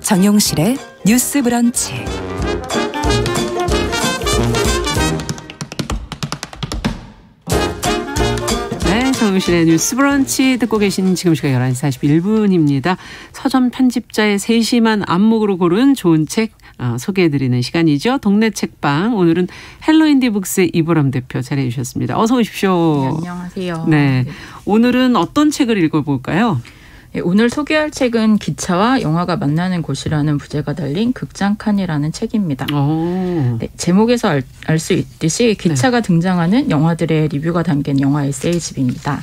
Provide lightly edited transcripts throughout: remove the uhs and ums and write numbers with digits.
정용실의 뉴스 브런치. 네, 정용실의 뉴스 브런치 듣고 계신 지금 시각 11시 41분입니다. 서점 편집자의 세심한 안목으로 고른 좋은 책 소개해드리는 시간이죠. 동네 책방. 오늘은 헬로인디북스의 이보람 대표 자리해 주셨습니다. 어서 오십시오. 네, 안녕하세요. 네, 오늘은 어떤 책을 읽어볼까요? 네, 오늘 소개할 책은 기차와 영화가 만나는 곳이라는 부제가 달린 극장칸이라는 책입니다. 네, 제목에서 알 수 있듯이 기차가 등장하는 영화들의 리뷰가 담긴 영화 에세이집입니다.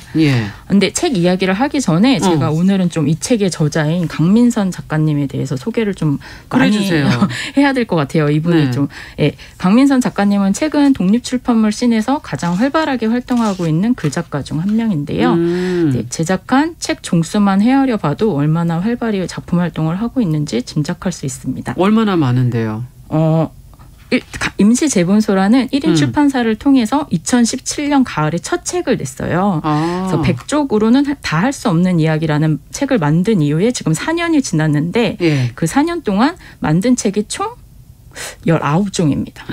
그런데 책 이야기를 하기 전에 제가 오늘은 좀 이 책의 저자인 강민선 작가님에 대해서 소개를 좀 많이 해야 될 것 같아요. 이분이 강민선 작가님은 최근 독립출판물 씬에서 가장 활발하게 활동하고 있는 글작가 중 한 명인데요. 제작한 책 종수만 헤아려 봐도 얼마나 활발히 작품 활동을 하고 있는지 짐작할 수 있습니다. 얼마나 많은데요? 임시재본소라는 1인 출판사를 통해서 2017년 가을에 첫 책을 냈어요. 그래서 100쪽으로는 다 할 수 없는 이야기라는 책을 만든 이후에 지금 4년이 지났는데 그 4년 동안 만든 책이 총 19종입니다.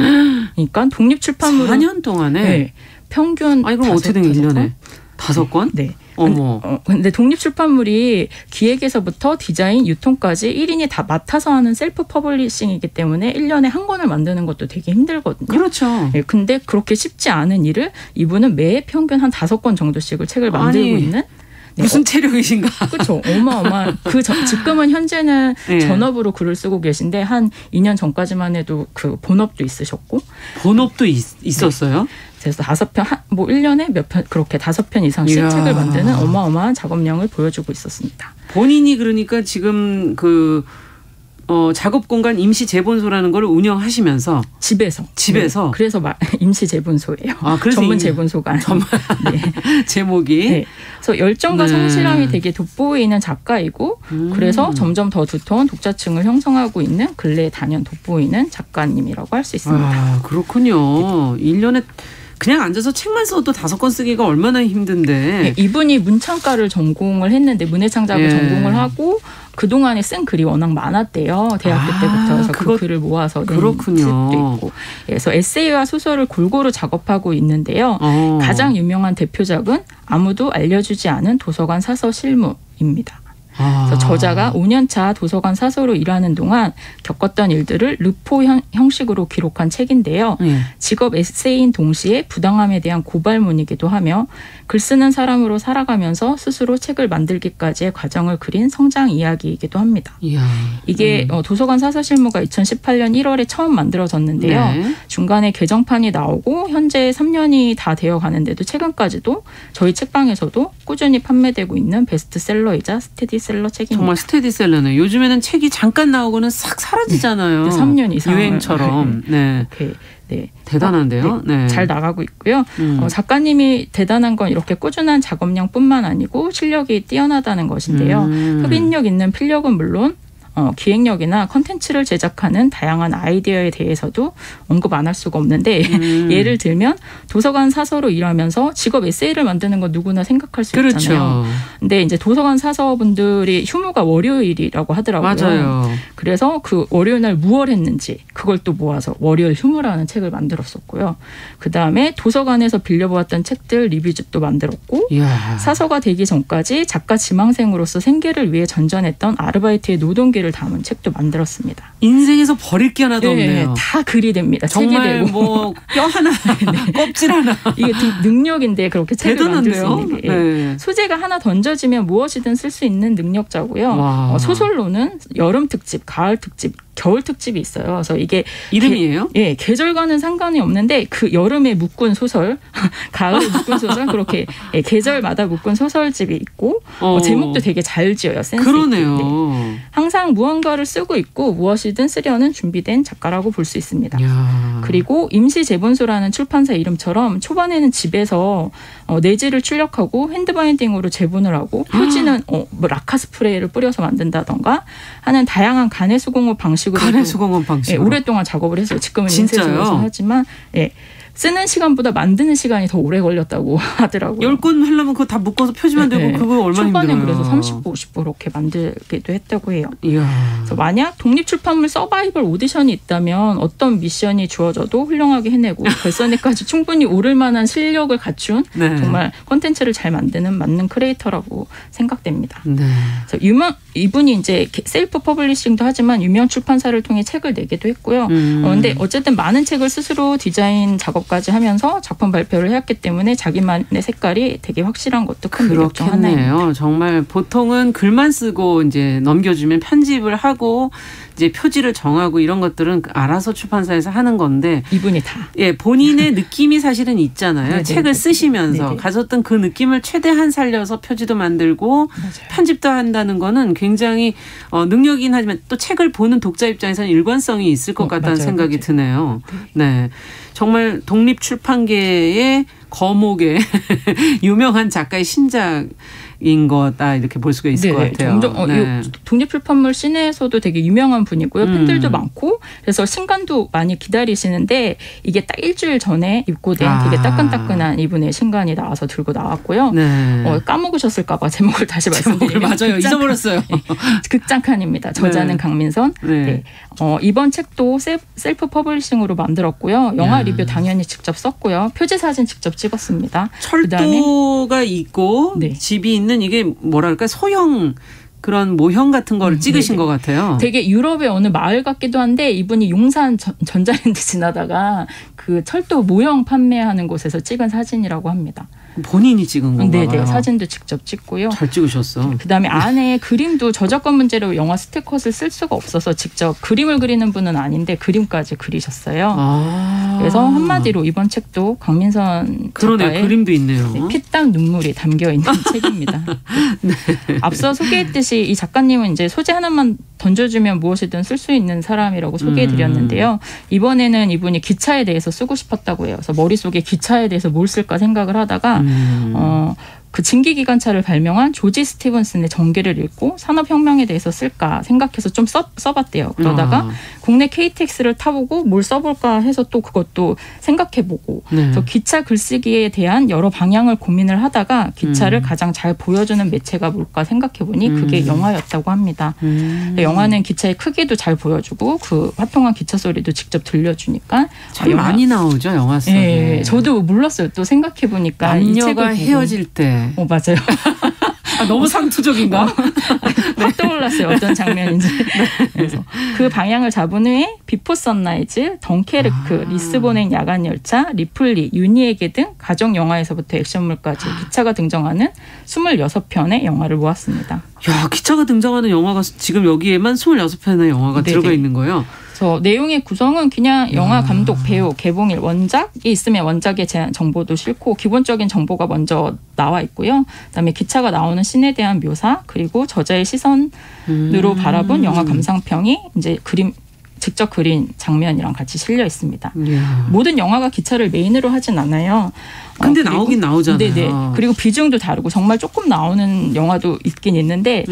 그러니까 독립출판물은 4년 동안에 평균 그럼 어떻게 된 1년에 5권? 네. 어머. 근데 독립출판물이 기획에서부터 디자인, 유통까지 1인이 다 맡아서 하는 셀프 퍼블리싱이기 때문에 1년에 한 권을 만드는 것도 되게 힘들거든요. 그렇죠. 네, 근데 그렇게 쉽지 않은 일을 이분은 매해 평균 한 5권 정도씩을 책을 만들고 있는. 무슨 체력이신가? 그렇죠. 어마어마한. 지금은 현재는 전업으로 글을 쓰고 계신데 한 2년 전까지만 해도 그 본업도 있으셨고. 본업도 있었어요? 그래서 5편, 1년에 몇 편, 그렇게 5편 이상씩 책을 만드는 어마어마한 작업량을 보여주고 있었습니다. 본인이 그러니까 지금 작업 공간 임시 재본소라는 걸 운영하시면서 집에서. 네. 그래서 임시 재본소예요. 그래서 전문 재본소가 아니에요. 제목이. 네. 그래서 열정과 성실함이 되게 돋보이는 작가이고 그래서 점점 더 두터운 독자층을 형성하고 있는 근래에 단연 돋보이는 작가님이라고 할 수 있습니다. 그렇군요. 1년에 그냥 앉아서 책만 써도 5권 쓰기가 얼마나 힘든데. 이분이 문창과를 전공을 했는데 문해창작을 전공을 하고 그동안에 쓴 글이 워낙 많았대요. 대학교 때부터. 그래서 그 글을 모아서 낸 책도 있고. 그래서 에세이와 소설을 골고루 작업하고 있는데요. 가장 유명한 대표작은 아무도 알려주지 않은 도서관 사서 실무입니다. 그래서 저자가 5년차 도서관 사서로 일하는 동안 겪었던 일들을 르포 형식으로 기록한 책인데요. 직업 에세이인 동시에 부당함에 대한 고발문이기도 하며 글 쓰는 사람으로 살아가면서 스스로 책을 만들기까지의 과정을 그린 성장 이야기이기도 합니다. 이게 도서관 사서 실무가 2018년 1월에 처음 만들어졌는데요. 중간에 개정판이 나오고 현재 3년이 다 되어 가는데도 최근까지도 저희 책방에서도 꾸준히 판매되고 있는 베스트셀러이자 스테디셀러 책입니다. 정말 스테디셀러네. 요즘에는 책이 잠깐 나오고는 싹 사라지잖아요. 3년 이상. 유행처럼. 네. 대단한데요. 잘 나가고 있고요. 작가님이 대단한 건 이렇게 꾸준한 작업량뿐만 아니고 실력이 뛰어나다는 것인데요. 흡입력 있는 필력은 물론 기획력이나 컨텐츠를 제작하는 다양한 아이디어에 대해서도 언급 안 할 수가 없는데 예를 들면 도서관 사서로 일하면서 직업 에세이를 만드는 건 누구나 생각할 수 있잖아요. 근데 이제 도서관 사서분들이 휴무가 월요일이라고 하더라고요. 맞아요. 그래서 그 월요일 날 무얼 했는지 그걸 또 모아서 월요일 휴무라는 책을 만들었었고요. 그다음에 도서관에서 빌려보았던 책들 리뷰집도 만들었고 사서가 되기 전까지 작가 지망생으로서 생계를 위해 전전했던 아르바이트의 노동기를 담은 책도 만들었습니다. 인생에서 버릴 게 하나도 없네요. 다 글이 됩니다. 정말 책이 되고. 뼈 하나, 껍질 하나. 이게 능력인데 그렇게 책을 대단한데요? 만들 수 있는 게. 소재가 하나 던져지면 무엇이든 쓸 수 있는 능력자고요. 소설로는 여름 특집, 가을 특집, 겨울 특집이 있어요. 그래서 이게 이름이에요? 계절과는 상관이 없는데 그 여름에 묶은 소설, 가을에 묶은 소설 그렇게 계절마다 묶은 소설집이 있고 제목도 되게 잘 지어요. 센스 그러네요. 있게. 항상 무언가를 쓰고 있고 무엇이든 쓰려는 준비된 작가라고 볼 수 있습니다. 그리고 임시재본소라는 출판사 이름처럼 초반에는 집에서 내지를 출력하고 핸드바인딩으로 재본을 하고 표지는 라카 스프레이를 뿌려서 만든다던가 하는 다양한 가내수공업 방식으로 가내수공업 방식으로 오랫동안 작업을 했어요. 지금은 진짜요? 인쇄소에서 하지만 쓰는 시간보다 만드는 시간이 더 오래 걸렸다고 하더라고요. 10권 하려면 그거 다 묶어서 표지만 되고 네. 그거 얼마나 초반에 힘들어요. 그래서 30부, 50부 이렇게 만들기도 했다고 해요. 이야. 그래서 만약 독립출판물 서바이벌 오디션이 있다면 어떤 미션이 주어져도 훌륭하게 해내고 결선에까지 충분히 오를 만한 실력을 갖춘 네. 정말 콘텐츠를 잘 만드는 맞는 크리에이터라고 생각됩니다. 네. 그래서 이분이 이제 셀프 퍼블리싱도 하지만 유명 출판사를 통해 책을 내기도 했고요. 근데 어쨌든 많은 책을 스스로 디자인 작업까지 하면서 작품 발표를 해왔기 때문에 자기만의 색깔이 되게 확실한 것도 큰 매력 중 하나예요. 정말 보통은 글만 쓰고 이제 넘겨주면 편집을 하고 이제 표지를 정하고 이런 것들은 알아서 출판사에서 하는 건데 이분이 다. 예, 본인의 느낌이 사실은 있잖아요. 네네, 책을 쓰시면서 네네. 가졌던 그 느낌을 최대한 살려서 표지도 만들고 맞아요. 편집도 한다는 거는 굉장히 능력이긴 하지만 또 책을 보는 독자 입장에서는 일관성이 있을 것 같다는 맞아요, 생각이 맞아요. 드네요. 네, 정말 독립출판계의 거목의 유명한 작가의 신작인 거다 이렇게 볼 수가 있을 것 같아요. 네. 독립출판물 씬에서도 되게 유명한 분이고요. 팬들도 많고 그래서 신간도 많이 기다리시는데 이게 딱 일주일 전에 입고된 되게 따끈따끈한 이분의 신간이 나와서 들고 나왔고요. 네. 까먹으셨을까 봐 제목을 다시 말씀드리면 맞아요. 잊어버렸어요. 네. 극장칸입니다. 저자는 네. 강민선. 네. 네. 이번 책도 셀프 퍼블리싱으로 만들었고요. 영화 리뷰 당연히 직접 썼고요. 표지 사진 직접 찍었습니다. 철도가 있고 네. 집이 있는 이게 뭐랄까 소형 그런 모형 같은 거를 찍으신 것 같아요. 되게 유럽의 어느 마을 같기도 한데 이분이 용산 전자랜드 지나다가 그 철도 모형 판매하는 곳에서 찍은 사진이라고 합니다. 본인이 찍은 건가요? 네네. 사진도 직접 찍고요. 잘 찍으셨어. 그다음에 안에 그림도 저작권 문제로 영화 스티커를 쓸 수가 없어서 직접 그림을 그리는 분은 아닌데 그림까지 그리셨어요. 그래서 한마디로 이번 책도 강민선 작가의 그림도 있네요. 네, 피땀 눈물이 담겨있는 책입니다. 네. 앞서 소개했듯이 이 작가님은 이제 소재 하나만 던져주면 무엇이든 쓸 수 있는 사람이라고 소개해드렸는데요. 이번에는 이분이 기차에 대해서 쓰고 싶었다고 해요. 그래서 머릿속에 기차에 대해서 뭘 쓸까 생각을 하다가 그 증기기관차를 발명한 조지 스티븐슨의 전기를 읽고 산업혁명에 대해서 쓸까 생각해서 좀 써봤대요. 그러다가 국내 KTX를 타보고 뭘 써볼까 해서 또 그것도 생각해보고 그래서 기차 글쓰기에 대한 여러 방향을 고민을 하다가 기차를 가장 잘 보여주는 매체가 뭘까 생각해보니 그게 영화였다고 합니다. 영화는 기차의 크기도 잘 보여주고 그 화통한 기차 소리도 직접 들려주니까 참 많이 나오죠 영화 속에. 네, 저도 몰랐어요. 또 생각해보니까 남녀가 헤어질 때. 맞아요. 너무 상투적인가? 확 떠올랐어요. 어떤 장면인지. 그래서 그 방향을 잡은 후에 비포 선라이즈, 덩케르크, 리스본행 야간열차, 리플리, 유니에게 등 가족 영화에서부터 액션물까지 기차가 등장하는 26편의 영화를 모았습니다. 야, 기차가 등장하는 영화가 지금 여기에만 26편의 영화가 네네. 들어가 있는 거예요? 그래서 내용의 구성은 그냥 영화 감독, 배우, 개봉일, 원작이 있으면 원작의 제한 정보도 싣고 기본적인 정보가 먼저 나와 있고요. 그다음에 기차가 나오는 씬에 대한 묘사 그리고 저자의 시선으로 바라본 영화 감상평이 이제 직접 그린 장면이랑 같이 실려 있습니다. 모든 영화가 기차를 메인으로 하진 않아요. 근데 나오긴 나오잖아요. 네네. 그리고 비중도 다르고 정말 조금 나오는 영화도 있긴 있는데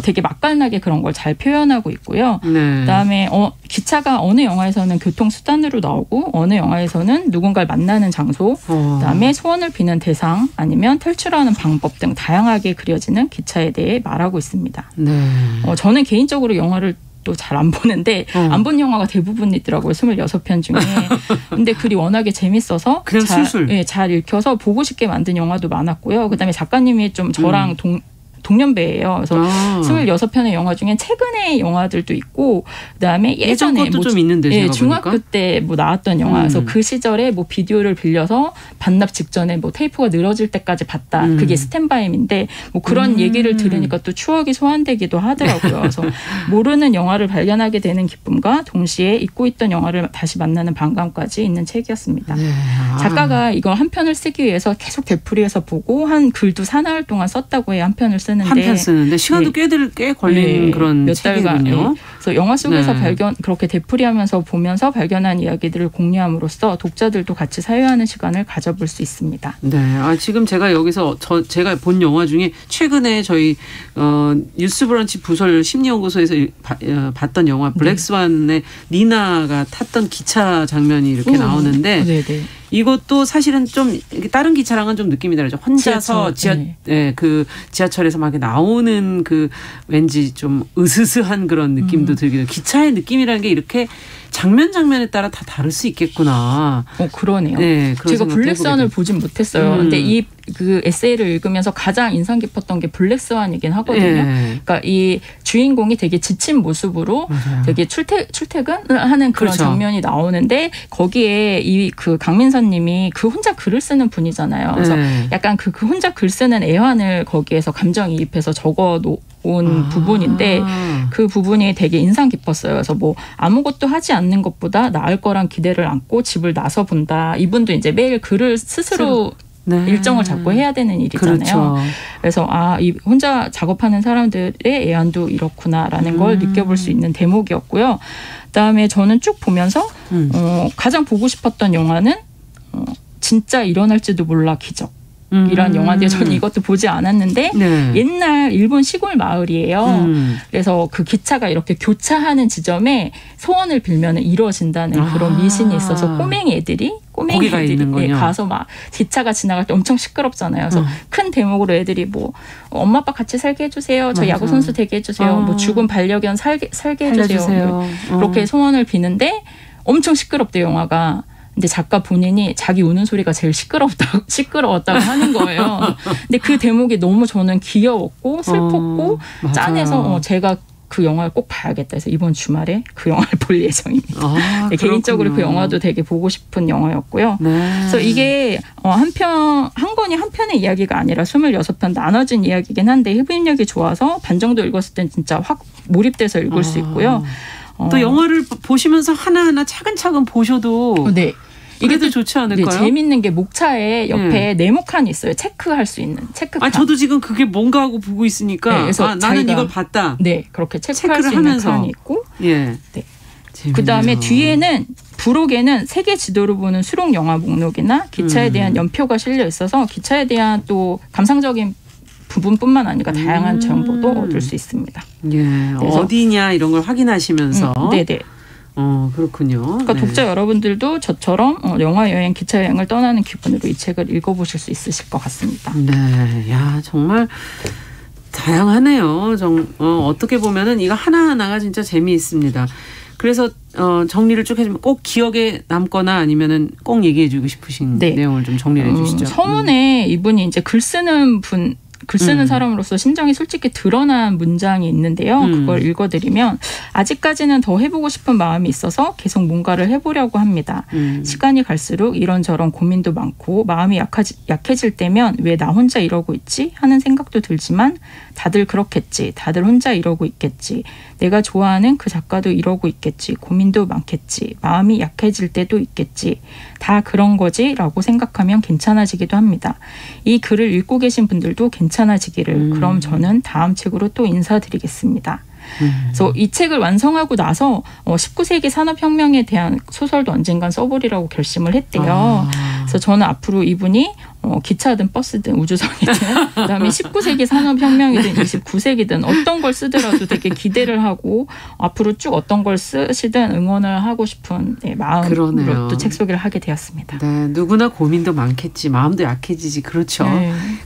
되게 맛깔나게 그런 걸 잘 표현하고 있고요. 네. 그다음에 기차가 어느 영화에서는 교통수단으로 나오고 어느 영화에서는 누군가를 만나는 장소 그다음에 소원을 비는 대상 아니면 탈출하는 방법 등 다양하게 그려지는 기차에 대해 말하고 있습니다. 네. 저는 개인적으로 영화를 또 잘 안 보는데 안 본 영화가 대부분이더라고요. 26편 중에. 근데 글이 워낙에 재밌어서 그냥 술술. 네, 잘 읽혀서 보고 싶게 만든 영화도 많았고요. 그다음에 작가님이 좀 저랑 동년배예요. 그래서 26편의 영화 중에 최근의 영화들도 있고 그다음에 예전에 것도 좀 있는데 제가 중학교 보니까? 때 뭐 나왔던 영화. 그래서 그 시절에 뭐 비디오를 빌려서 반납 직전에 뭐 테이프가 늘어질 때까지 봤다. 그게 스탠바임인데 뭐 그런 얘기를 들으니까 또 추억이 소환되기도 하더라고요. 그래서 모르는 영화를 발견하게 되는 기쁨과 동시에 잊고 있던 영화를 다시 만나는 반감까지 있는 책이었습니다. 작가가 이걸 한 편을 쓰기 위해서 계속 되풀이해서 보고 한 글도 사나흘 동안 썼다고 해요. 한 편을 쓰는데. 한 편 쓰는데 시간도 꽤 걸리는 그런 몇 달간. 책이군요. 그래서 영화 속에서 그렇게 되풀이하면서 보면서 발견한 이야기들을 공유함으로써 독자들도 같이 사유하는 시간을 가져볼 수 있습니다. 네, 지금 제가 여기서 제가 본 영화 중에 최근에 저희 뉴스브런치 부설 심리연구소에서 봤던 영화 블랙스완의 니나가 탔던 기차 장면이 이렇게 나오는데. 네네. 이것도 사실은 좀 다른 기차랑은 좀 느낌이 다르죠. 혼자서 지하철에서 막 나오는 그 왠지 좀 으스스한 그런 느낌도 들기도. 기차의 느낌이라는 게 이렇게 장면에 따라 다 다를 수 있겠구나. 그러네요. 네, 제가 블랙스완을 보진 못했어요. 근데 이 그 에세이를 읽으면서 가장 인상 깊었던 게 블랙스완이긴 하거든요. 그러니까 이 주인공이 되게 지친 모습으로 맞아요. 되게 출퇴근하는 그런 그렇죠. 장면이 나오는데 거기에 이 그 강민선님이 그 혼자 글을 쓰는 분이잖아요. 그래서 약간 그 혼자 글 쓰는 애환을 거기에서 감정이입해서 적어 온 부분인데 그 부분이 되게 인상 깊었어요. 그래서 뭐 아무것도 하지 않는 것보다 나을 거란 기대를 안고 집을 나서 본다. 이분도 이제 매일 글을 스스로 일정을 잡고 해야 되는 일이잖아요. 그렇죠. 그래서 이 혼자 작업하는 사람들의 애환도 이렇구나라는 걸 느껴볼 수 있는 대목이었고요. 그다음에 저는 쭉 보면서 가장 보고 싶었던 영화는 진짜 일어날지도 몰라 기적. 이란 영화인데 저는 이것도 보지 않았는데 옛날 일본 시골 마을이에요. 그래서 그 기차가 이렇게 교차하는 지점에 소원을 빌면 이루어진다는 그런 미신이 있어서 꼬맹이 애들이 가서 막 기차가 지나갈 때 엄청 시끄럽잖아요. 그래서 큰 대목으로 애들이 뭐 엄마 아빠 같이 살게 해주세요. 저 야구 선수 되게 해주세요. 뭐 죽은 반려견 살게 해주세요. 그렇게 소원을 비는데 엄청 시끄럽대요 영화가. 근데 작가 본인이 자기 우는 소리가 제일 시끄러웠다고 하는 거예요. 근데 그 대목이 너무 저는 귀여웠고 슬펐고 짠해서 제가 그 영화를 꼭 봐야겠다 해서 이번 주말에 그 영화를 볼 예정입니다. 네, 개인적으로 그 영화도 되게 보고 싶은 영화였고요. 그래서 이게 한 권이 한 편의 이야기가 아니라 26편 나눠진 이야기긴 한데 흡입력이 좋아서 반 정도 읽었을 땐 진짜 확 몰입돼서 읽을 수 있고요. 또 영화를 보시면서 하나하나 차근차근 보셔도 이게 더 좋지 않을까요? 네, 재밌는 게 목차에 옆에 네모칸이 있어요. 체크할 수 있는 체크칸. 저도 지금 그게 뭔가 하고 보고 있으니까 그래서 나는 이걸 봤다. 네, 그렇게 체크할 수 있는 칸이 있고. 그다음에 뒤에는 부록에는 세계 지도를 보는 수록 영화 목록이나 기차에 대한 연표가 실려 있어서 기차에 대한 또 감상적인 부분뿐만 아니라 다양한 정보도 얻을 수 있습니다. 어디냐 이런 걸 확인하시면서. 네네. 그렇군요. 그러니까 독자 여러분들도 저처럼 영화 여행, 기차 여행을 떠나는 기분으로 이 책을 읽어보실 수 있으실 것 같습니다. 네, 정말 다양하네요. 어떻게 보면은 이거 하나하나가 진짜 재미있습니다. 그래서 정리를 쭉 해주면 꼭 기억에 남거나 아니면은 꼭 얘기해주고 싶으신 내용을 좀 정리해 주시죠. 서문에 이분이 이제 글 쓰는 사람으로서 심정이 솔직히 드러난 문장이 있는데요. 그걸 읽어드리면 아직까지는 더 해보고 싶은 마음이 있어서 계속 뭔가를 해보려고 합니다. 시간이 갈수록 이런저런 고민도 많고 마음이 약해질 때면 왜 나 혼자 이러고 있지 하는 생각도 들지만 다들 그렇겠지. 다들 혼자 이러고 있겠지. 내가 좋아하는 그 작가도 이러고 있겠지. 고민도 많겠지. 마음이 약해질 때도 있겠지. 다 그런 거지 라고 생각하면 괜찮아지기도 합니다. 이 글을 읽고 계신 분들도 괜찮아지기를. 그럼 저는 다음 책으로 또 인사드리겠습니다. 그래서 이 책을 완성하고 나서 19세기 산업혁명에 대한 소설도 언젠간 써보리라고 결심을 했대요. 그래서 저는 앞으로 이분이 기차든 버스든 우주선이든 그다음에 19세기 산업혁명이든 29세기든 어떤 걸 쓰더라도 되게 기대를 하고 앞으로 쭉 어떤 걸 쓰시든 응원을 하고 싶은 마음으로 또 책 소개를 하게 되었습니다. 네, 누구나 고민도 많겠지. 마음도 약해지지. 그렇죠.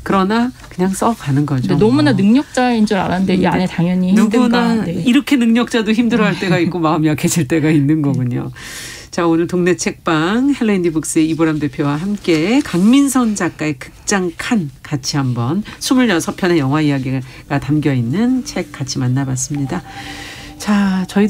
그러나 그냥 써가는 거죠. 너무나 능력자인 줄 알았는데 이 안에 당연히 힘든가. 이렇게 능력자도 힘들어할 때가 있고 마음 약해질 때가 있는 거군요. 자, 오늘 동네 책방 헬로인디북스의 이보람 대표와 함께 강민선 작가의 극장 칸 같이 한번 26편의 영화 이야기가 담겨있는 책 같이 만나봤습니다. 자, 저희